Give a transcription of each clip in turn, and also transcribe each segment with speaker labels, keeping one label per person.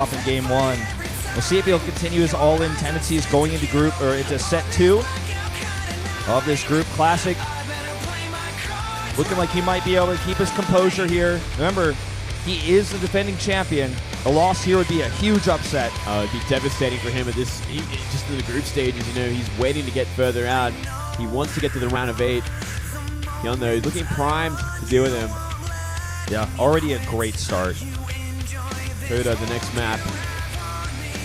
Speaker 1: off in game one. We'll see if he'll continue his all-in tendencies going into into set 2 of this group. Classic looking like he might be able to keep his composure here. Remember, he is the defending champion. A loss here would be a huge upset.
Speaker 2: It'd be devastating for him at this, just in the group stages. You know, he's waiting to get further out. He wants to get to the round of 8. HyuN, though, looking primed to deal with him.
Speaker 1: Yeah, already a great start.
Speaker 2: Coda, the next map.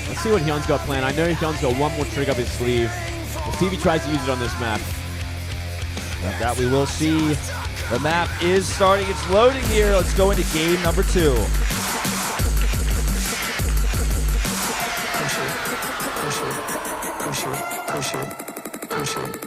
Speaker 2: Let's see what HyuN's got planned. I know HyuN's got one more trick up his sleeve. We'll see if he tries to use it on this map.
Speaker 1: That we will see. The map is starting. It's loading here. Let's go into game number 2.
Speaker 3: Push it.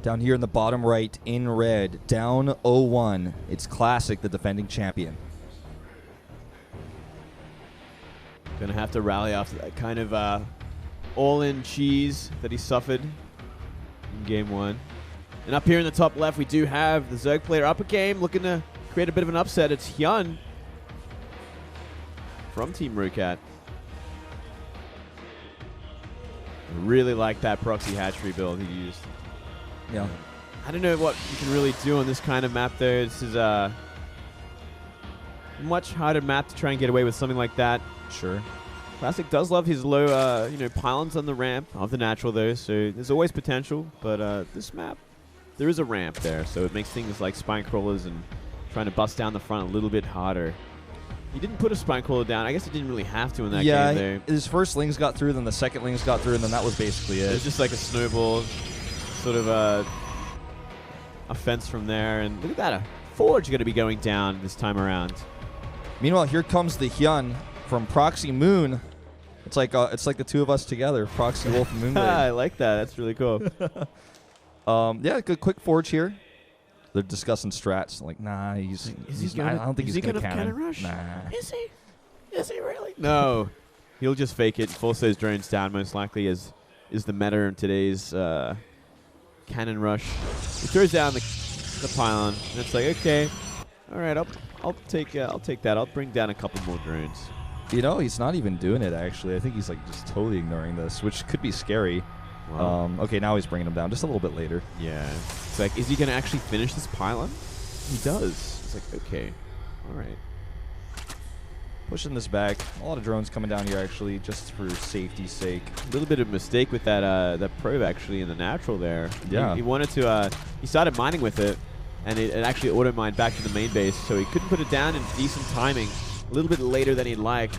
Speaker 1: Down here in the bottom right, in red, down 0-1. It's Classic, the defending champion.
Speaker 2: Gonna have to rally after that kind of all-in cheese that he suffered in game 1. And up here in the top left, we do have the Zerg player up a game, looking to create a bit of an upset. It's HyuN from Team Rocat. Really like that proxy hatchery build he used.
Speaker 1: Yeah.
Speaker 2: I don't know what you can really do on this kind of map there. This is a much harder map to try and get away with something like that.
Speaker 1: Sure.
Speaker 2: Classic does love his low, pylons on the ramp of the natural though, so there's always potential. But this map, there is a ramp there, so it makes things like spine crawlers and trying to bust down the front a little bit harder. He didn't put a spine crawler down. I guess he didn't really have to in that game there.
Speaker 1: Yeah, his first lings got through, then the second lings got through, and then that was basically it.
Speaker 2: It was just like a snowball. Sort of a fence from there, and look at that, a forge going to be going down this time around.
Speaker 1: Meanwhile, here comes the HyuN from Proxy Moon. It's like the two of us together, Proxy Wolf and Moonblade.
Speaker 2: I like that. That's really cool.
Speaker 1: Yeah, good quick forge here. They're discussing strats. Like, nah, I don't think he's gonna cannon
Speaker 2: rush.
Speaker 1: Nah.
Speaker 2: Is he? Is he really? No, he'll just fake it, force those drones down. Most likely, is the meta in today's. Cannon rush. He throws down the pylon, and it's like, okay, all right, I'll take that. I'll bring down a couple more drones.
Speaker 1: You know, he's not even doing it actually. I think he's like just totally ignoring this, which could be scary.
Speaker 2: Wow.
Speaker 1: Okay, now he's bringing them down just a little bit later.
Speaker 2: Yeah, it's like, is he gonna actually finish this pylon? He does. It's like, okay, all right.
Speaker 1: Pushing this back. A lot of drones coming down here, actually, just for safety's sake.
Speaker 2: A little bit of mistake with that probe, actually, in the natural there.
Speaker 1: Yeah.
Speaker 2: He wanted to, he started mining with it, and it actually auto-mined back to the main base, so he couldn't put it down in decent timing. A little bit later than he'd like.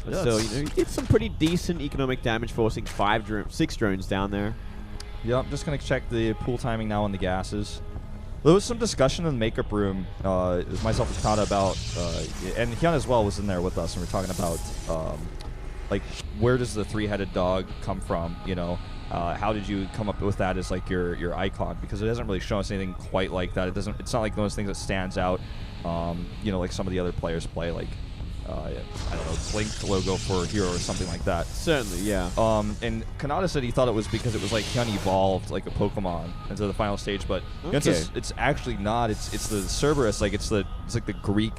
Speaker 2: But still, he did some pretty decent economic damage, forcing 6 drones down there.
Speaker 1: Yeah, I'm just going to check the pool timing now on the gases. There was some discussion in the makeup room, it was myself and Kanata about, and HyuN as well was in there with us, and we're talking about, like, where does the 3-headed dog come from, you know? How did you come up with that as, like, your icon? Because it doesn't really show us anything quite like that. It's not like those things that stands out, you know, like some of the other players play, like, I don't know, Blink logo for a hero or something like that.
Speaker 2: Certainly, yeah.
Speaker 1: And Kanata said he thought it was because it was like HyuN evolved like a Pokemon into the final stage, but it's actually not. It's the Cerberus, like it's like the Greek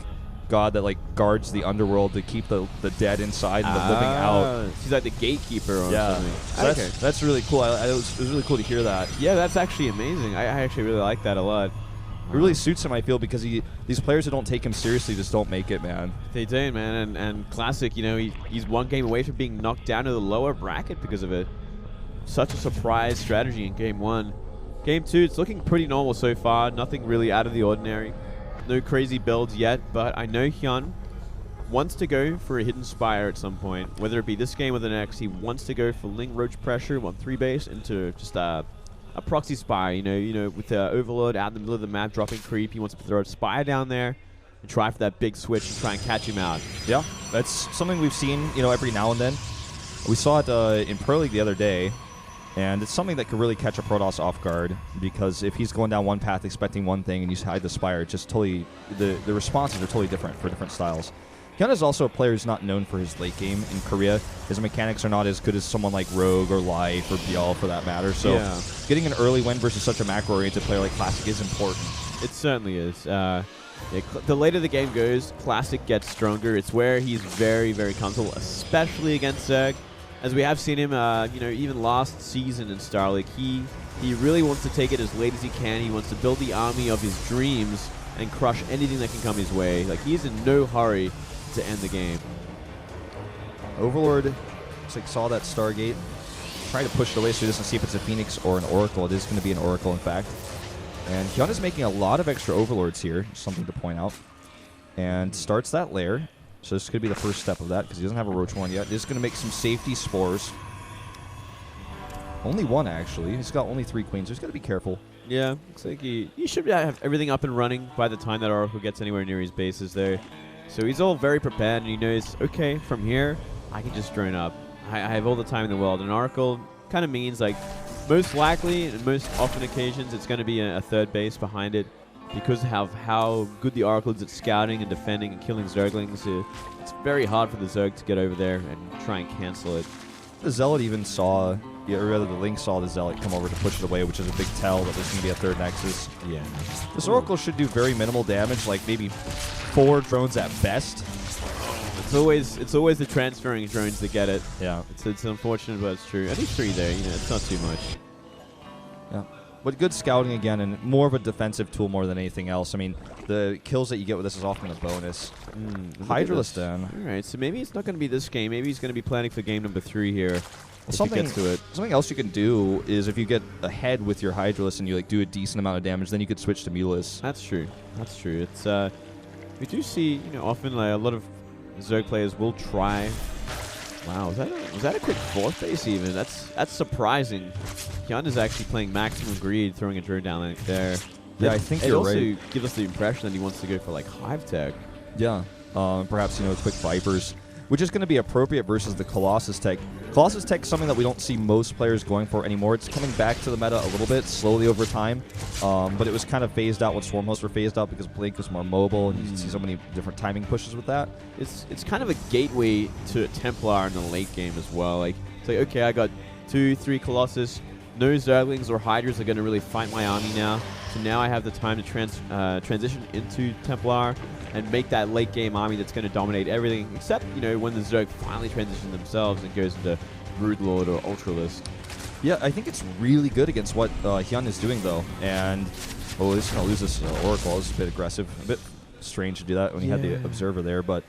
Speaker 1: god that like guards the underworld to keep the dead inside and the living out.
Speaker 2: He's like the gatekeeper or something.
Speaker 1: So that's really cool. It was really cool to hear that.
Speaker 2: Yeah, that's actually amazing. I actually really like that a lot.
Speaker 1: It really suits him, I feel, because these players who don't take him seriously just don't make it, man.
Speaker 2: They do, man. And Classic, you know, he's one game away from being knocked down to the lower bracket because of it. Such a surprise strategy in game 1. Game 2, it's looking pretty normal so far. Nothing really out of the ordinary. No crazy builds yet, but I know HyuN wants to go for a hidden spire at some point. Whether it be this game or the next, he wants to go for Ling Roach pressure on 3 base into just a proxy spire, you know, with the Overlord out in the middle of the map dropping creep. He wants to throw a spire down there and try for that big switch and try and catch him out.
Speaker 1: Yeah, that's something we've seen, every now and then. We saw it in Pro League the other day. And it's something that could really catch a Protoss off guard, because if he's going down one path expecting one thing and you hide the Spire, it's just totally, the responses are totally different for different styles. HyuN is also a player who's not known for his late game in Korea. His mechanics are not as good as someone like Rogue or Life or Biel for that matter. So getting an early win versus such a macro-oriented player like Classic is important.
Speaker 2: It certainly is. The later the game goes, Classic gets stronger. It's where he's very, very comfortable, especially against Zerg. As we have seen him, even last season in Star League, he really wants to take it as late as he can. He wants to build the army of his dreams and crush anything that can come his way. Like, he's in no hurry to end the game.
Speaker 1: Overlord looks like saw that Stargate. Trying to push it away so he doesn't see if it's a Phoenix or an Oracle. It is going to be an Oracle, in fact. And HyuN is making a lot of extra Overlords here, something to point out. And starts that lair. So this could be the first step of that, because he doesn't have a Roach Horn yet. He's going to make some safety spores. Only one, actually. He's got only 3 queens, so he's got to be careful.
Speaker 2: Yeah, looks like he should have everything up and running by the time that Oracle gets anywhere near his bases there. So he's all very prepared, and he knows, okay, from here, I can just drone up. I have all the time in the world. And Oracle kind of means, like, most likely, and most often occasions, it's going to be a third base behind it. Because of how good the Oracle is at scouting and defending and killing Zerglings, it's very hard for the Zerg to get over there and try and cancel it.
Speaker 1: The Zealot even saw, or rather the Link saw the Zealot come over to push it away, which is a big tell that there's going to be a third Nexus.
Speaker 2: Yeah.
Speaker 1: This Oracle should do very minimal damage, like maybe 4 drones at best.
Speaker 2: It's always the transferring drones that get it.
Speaker 1: Yeah.
Speaker 2: It's unfortunate, but it's true. At least 3 there, it's not too much.
Speaker 1: Yeah. But good scouting again, and more of a defensive tool more than anything else. I mean, the kills that you get with this is often a bonus. Hydralisk then.
Speaker 2: All right, so maybe it's not going to be this game. Maybe he's going to be planning for game number 3 here. If he gets to it.
Speaker 1: Something else you can do is if you get ahead with your Hydralisk and you do a decent amount of damage, then you could switch to Mulus.
Speaker 2: That's true. That's true. It's we do see often a lot of Zerg players will try. Wow, was that a quick 4th base even? That's surprising. HyuN is actually playing maximum greed, throwing a drone down like there.
Speaker 1: Yeah, I think you're right.
Speaker 2: It also gives us the impression that he wants to go for like Hive Tech.
Speaker 1: Yeah, perhaps quick Vipers, which is going to be appropriate versus the Colossus Tech. Colossus Tech is something that we don't see most players going for anymore. It's coming back to the meta a little bit, slowly over time, but it was kind of phased out when Swarm Hosts were phased out because Blink was more mobile, and you can see so many different timing pushes with that.
Speaker 2: It's kind of a gateway to Templar in the late game as well. Like, it's like, okay, I got 2, 3 Colossus. No Zerglings or Hydras are going to really fight my army now. So now I have the time to transition into Templar and make that late game army that's going to dominate everything, except, when the Zerg finally transition themselves and goes into Broodlord or Ultralisk.
Speaker 1: Yeah, I think it's really good against what HyuN is doing, though. And, he's going to lose this Oracle. This is a bit aggressive. A bit strange to do that when he had the Observer there, but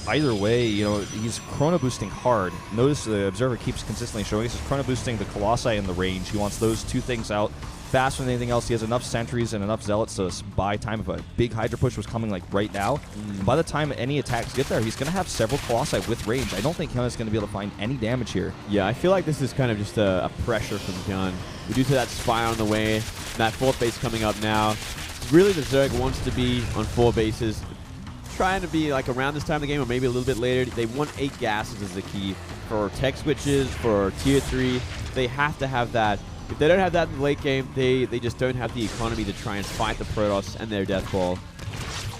Speaker 1: either way, he's chrono boosting hard. Notice the Observer keeps consistently showing he's chrono boosting the Colossi and the range. He wants those 2 things out faster than anything else. He has enough sentries and enough zealots to buy time if a big Hydra push was coming like right now. By the time any attacks get there, he's going to have several Colossi with range. I don't think HyuN is going to be able to find any damage here.
Speaker 2: Yeah, I feel like this is kind of just a pressure from HyuN. Due to that Spire on the way, that 4th base coming up now. Really, the Zerg wants to be on 4 bases. Trying to be like around this time of the game or maybe a little bit later. They want 8 gases as the key for tech switches, for tier 3. They have to have that. If they don't have that in the late game, they just don't have the economy to try and fight the Protoss and their death ball.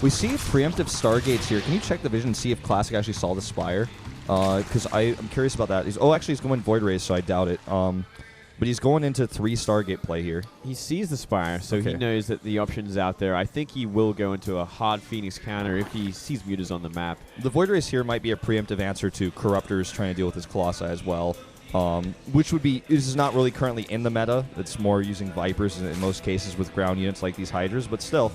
Speaker 1: We see preemptive Stargates here. Can you check the vision and see if Classic actually saw the Spire? Because I'm curious about that. He's going Void Rays, so I doubt it. But he's going into 3 Stargate play here.
Speaker 2: He sees the Spire, so he knows that the option's out there. I think he will go into a hard Phoenix counter if he sees mutas on the map.
Speaker 1: The Void Rays here might be a preemptive answer to Corruptors trying to deal with his Colossi as well. Which is not really currently in the meta. It's more using Vipers in most cases with ground units like these Hydras, but still,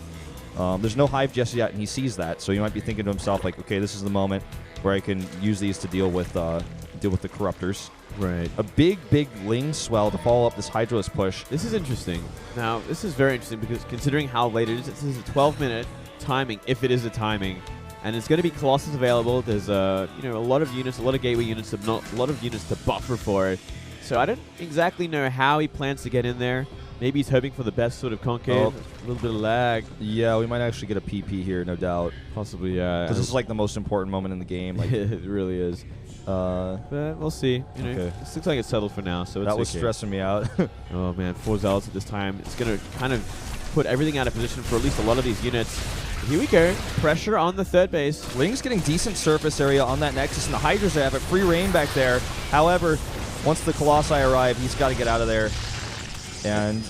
Speaker 1: there's no Hive just yet, and he sees that, so he might be thinking to himself, like, okay, this is the moment where I can use these to deal with the Corruptors.
Speaker 2: Right.
Speaker 1: A big Ling swell to follow up this Hydralisk push.
Speaker 2: This is interesting. Now, this is very interesting because considering how late it is, this is a 12-minute timing, if it is a timing. And it's going to be Colossus available. There's a lot of units, a lot of gateway units, a lot of units to buffer for it. So I don't exactly know how he plans to get in there. Maybe he's hoping for the best sort of concave. A little bit of lag.
Speaker 1: Yeah, we might actually get a PP here, no doubt.
Speaker 2: Possibly, yeah.
Speaker 1: Because this is like the most important moment in the game. Like
Speaker 2: it really is. But we'll see. You know,
Speaker 1: Okay.
Speaker 2: this looks like it's settled for now, so it's
Speaker 1: That was
Speaker 2: okay.
Speaker 1: stressing me out.
Speaker 2: Oh man, 4 zealots at this time. It's gonna kind of put everything out of position for at least a lot of these units. Here we go. Pressure on the third base.
Speaker 1: Ling's getting decent surface area on that Nexus, and the Hydras have it free reign back there. However, once the Colossi arrive, he's got to get out of there. And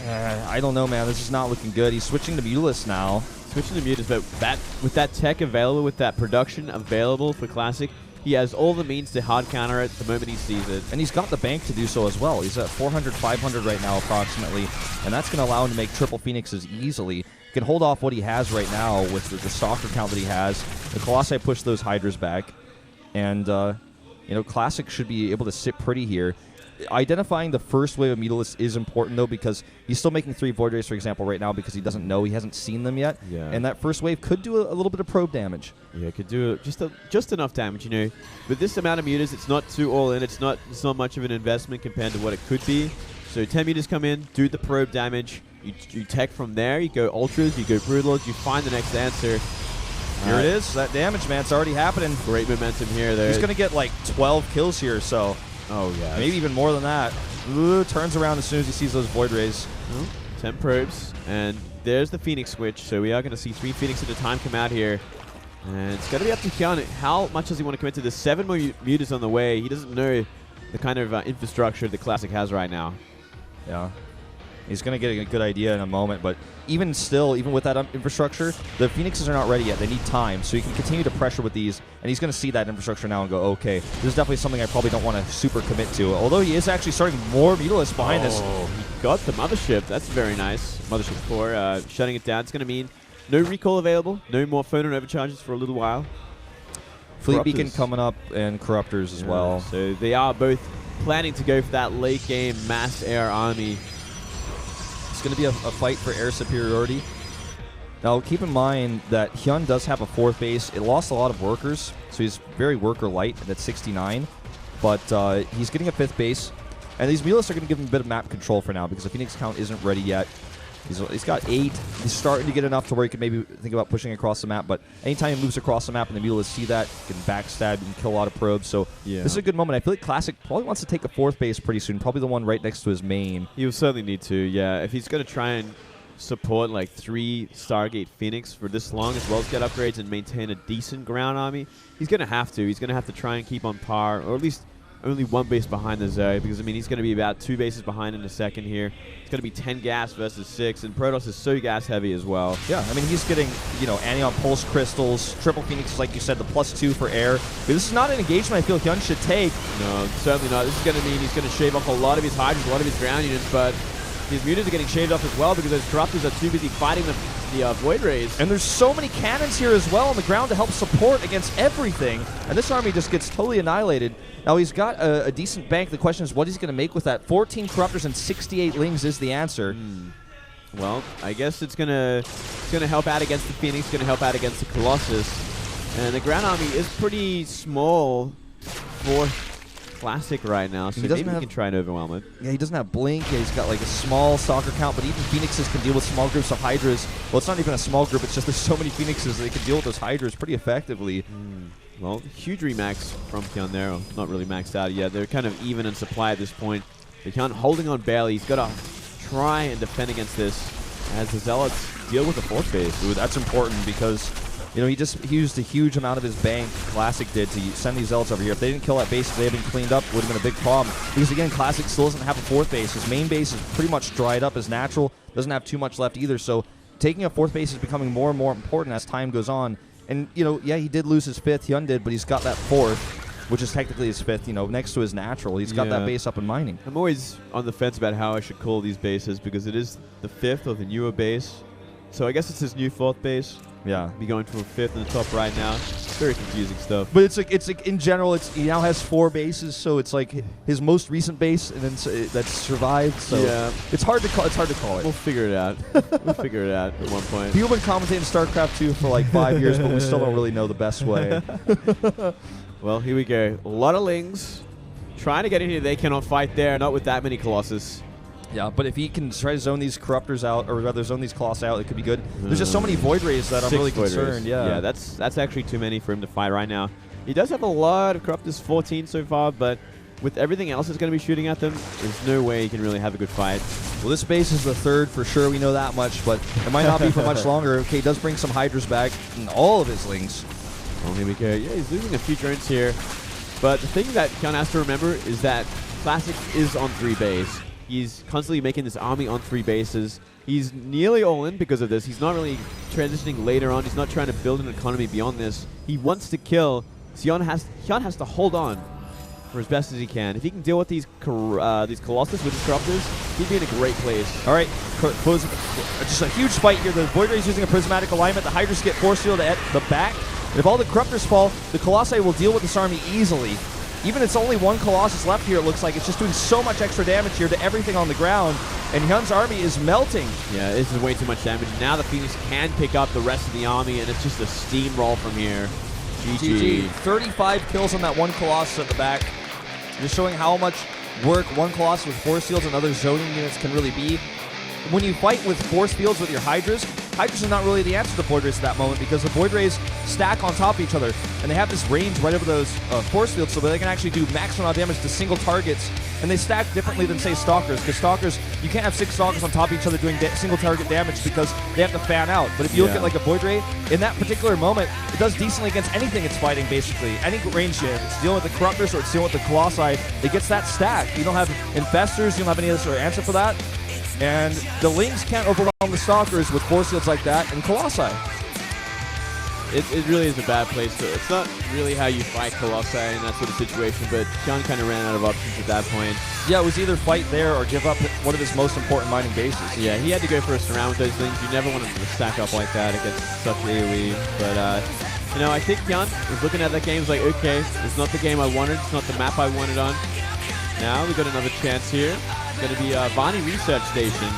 Speaker 1: I don't know, man. This is not looking good. He's switching to Mutalist now.
Speaker 2: Switching to Mutas, but with that tech available, with that production available for Classic, he has all the means to hard counter it the moment he sees it.
Speaker 1: And he's got the bank to do so as well. He's at 400, 500 right now approximately, and that's going to allow him to make triple Phoenixes easily. He can hold off what he has right now with the Stalker count that he has. The Colossi push those Hydras back, and you know, Classic should be able to sit pretty here. Identifying the first wave of Mutalists is important, though, because he's still making 3 Void Rays, for example, right now because he doesn't know. He hasn't seen them yet.
Speaker 2: Yeah.
Speaker 1: And that first wave could do a little bit of probe damage.
Speaker 2: Yeah, it could do just enough damage, you know. With this amount of Mutas, it's not too all in. It's not much of an investment compared to what it could be. So 10 Mutas come in, do the probe damage. You tech from there. You go Ultras, you go Brutals, you find the next answer.
Speaker 1: Here it is. That damage, man. It's already happening.
Speaker 2: Great momentum here, though.
Speaker 1: He's going to get like 12 kills here, so...
Speaker 2: Oh, yeah.
Speaker 1: Maybe even more than that. Ooh, turns around as soon as he sees those Void Rays.
Speaker 2: 10 probes, and there's the Phoenix switch. So we are going to see 3 Phoenix at a time come out here. And it's going to be up to HyuN. How much does he want to commit to this? 7 more Mutas on the way. He doesn't know the kind of infrastructure the Classic has right now.
Speaker 1: Yeah. He's going to get a good idea in a moment, but even still, even with that infrastructure, the Phoenixes are not ready yet. They need time, so he can continue to pressure with these, and he's going to see that infrastructure now and go, okay, this is definitely something I probably don't want to super commit to, although he is actually starting more Mutalists behind this.
Speaker 2: He got the Mothership. That's very nice. Mothership 4, shutting it down. It's going to mean no recall available, no more phone and overcharges for a little while.
Speaker 1: Fleet
Speaker 2: Corruptors.
Speaker 1: Beacon coming up, and Corruptors as well.
Speaker 2: So they are both planning to go for that late game mass air army.
Speaker 1: It's going to be a fight for air superiority. Now, keep in mind that HyuN does have a 4th base. It lost a lot of workers, so he's very worker light at 69. But he's getting a 5th base. And these Mutalists are going to give him a bit of map control for now because the Phoenix count isn't ready yet. He's got 8. He's starting to get enough to where he can maybe think about pushing across the map. But anytime he moves across the map and the Mutalists see that, he can backstab and kill a lot of probes. So this is a good moment. I feel like Classic probably wants to take a 4th base pretty soon. Probably the one right next to his main.
Speaker 2: He will certainly need to, yeah. If he's going to try and support like 3 Stargate Phoenix for this long, as well as get upgrades and maintain a decent ground army, he's going to have to. He's going to have to try and keep on par, or at least only 1 base behind the Zoe, because, I mean, he's going to be about 2 bases behind in a second here. It's going to be 10 gas versus 6, and Protoss is so gas heavy as well.
Speaker 1: Yeah, I mean, he's getting, you know, Anion Pulse Crystals, Triple Phoenix, like you said, the +2 for air. But this is not an engagement I feel HyuN should take.
Speaker 2: No, certainly not. This is going to mean he's going to shave off a lot of his Hydras, a lot of his ground units, but his Mutas are getting shaved off as well because those Corruptors are too busy fighting the Void Rays.
Speaker 1: And there's so many cannons here as well on the ground to help support against everything. And this army just gets totally annihilated. Now, he's got a decent bank. The question is what he's going to make with that. 14 Corruptors and 68 Lings is the answer.
Speaker 2: Well, I guess it's gonna help out against the Phoenix, gonna help out against the Colossus. And the ground army is pretty small for Classic right now, so maybe he can try and overwhelm it.
Speaker 1: Yeah, he doesn't have Blink. Yeah, he's got like a small Stalker count, but even Phoenixes can deal with small groups of Hydras. Well, it's not even a small group, it's just there's so many Phoenixes that they can deal with those Hydras pretty effectively.
Speaker 2: Well, huge remax from HyuN there. Well, not really maxed out yet. They're kind of even in supply at this point. But HyuN holding on barely. He's got to try and defend against this as the Zealots deal with the 4th base.
Speaker 1: Ooh, that's important because, you know, he used a huge amount of his bank, Classic did, to send these Zealots over here. If they didn't kill that base, if they had been cleaned up, it would have been a big problem. Because, again, Classic still doesn't have a 4th base. His main base is pretty much dried up as natural. Doesn't have too much left either. So taking a 4th base is becoming more and more important as time goes on. And, you know, yeah, he did lose his 5th, HyuN did, but he's got that 4th, which is technically his 5th, you know, next to his natural. He's got that base up and mining.
Speaker 2: I'm always on the fence about how I should call these bases because it is the 5th of the newer base. So I guess it's his new 4th base.
Speaker 1: Yeah.
Speaker 2: Be going for a 5th in the top right now. Very confusing stuff.
Speaker 1: But it's like in general, he now has 4 bases, so it's like his most recent base, and then that's survived. So
Speaker 2: yeah,
Speaker 1: it's hard to call. It's hard to call it.
Speaker 2: We'll figure it out. We'll figure it out at one point.
Speaker 1: People have been commentating Starcraft 2 for like 5 years, but we still don't really know the best way.
Speaker 2: Well, here we go. A lot of Lings trying to get in here. They cannot fight there. Not with that many Colossus.
Speaker 1: Yeah, but if he can try to zone these Corruptors out, or rather zone these Colossi out, it could be good. There's just so many Void Rays that I'm really concerned. Yeah,
Speaker 2: that's actually too many for him to fight right now. He does have a lot of Corruptors, 14 so far, but with everything else that's going to be shooting at them, there's no way he can really have a good fight.
Speaker 1: Well, this base is the third for sure. We know that much, but it might not be for much longer. Okay, he does bring some Hydras back and all of his Lings.
Speaker 2: Oh, here we go. Yeah, he's losing a few drones here. But the thing that HyuN has to remember is that Classic is on 3 base. He's constantly making this army on 3 bases. He's nearly all in because of this. He's not really transitioning later on. He's not trying to build an economy beyond this. He wants to kill. So HyuN has to hold on for as best as he can. If he can deal with these Colossus with his Corruptors, he'd be in a great place.
Speaker 1: All right, just a huge fight here. The Void Ray is using a prismatic alignment. The Hydras get force field at the back. And if all the Corruptors fall, the Colossi will deal with this army easily. Even it's only 1 Colossus left here, it looks like. It's just doing so much extra damage here to everything on the ground. And HyuN's army is melting.
Speaker 2: Yeah, this is way too much damage. Now the Phoenix can pick up the rest of the army, and it's just a steamroll from here. GG.
Speaker 1: 35 kills on that 1 Colossus at the back. Just showing how much work 1 Colossus with force fields and other zoning units can really be. When you fight with force fields with your Hydras are not really the answer to the Void Rays at that moment because the Void Rays stack on top of each other, and they have this range right over those force fields so that they can actually do maximum amount of damage to single targets, and they stack differently than, say, Stalkers, because Stalkers, you can't have 6 Stalkers on top of each other doing single target damage because they have to fan out. But if you look at like a Void Ray, in that particular moment, it does decently against anything it's fighting, basically. Any range hit. It's dealing with the Corruptors or it's dealing with the Colossi. It gets that stack. You don't have Infestors, you don't have any other sort of answer for that. And the Lings can't overwhelm the Stalkers with force fields like that and Colossi.
Speaker 2: It really is a bad place. It's not really how you fight Colossi in that sort of situation, but HyuN kind of ran out of options at that point.
Speaker 1: Yeah, it was either fight there or give up one of his most important mining bases.
Speaker 2: Yeah, he had to go for a surround with those things. You never want him to stack up like that against such AoE. But, you know, I think HyuN was looking at that game, was like, okay, it's not the game I wanted. It's not the map I wanted on. Now we got another chance here. It's going to be Vani Research Station.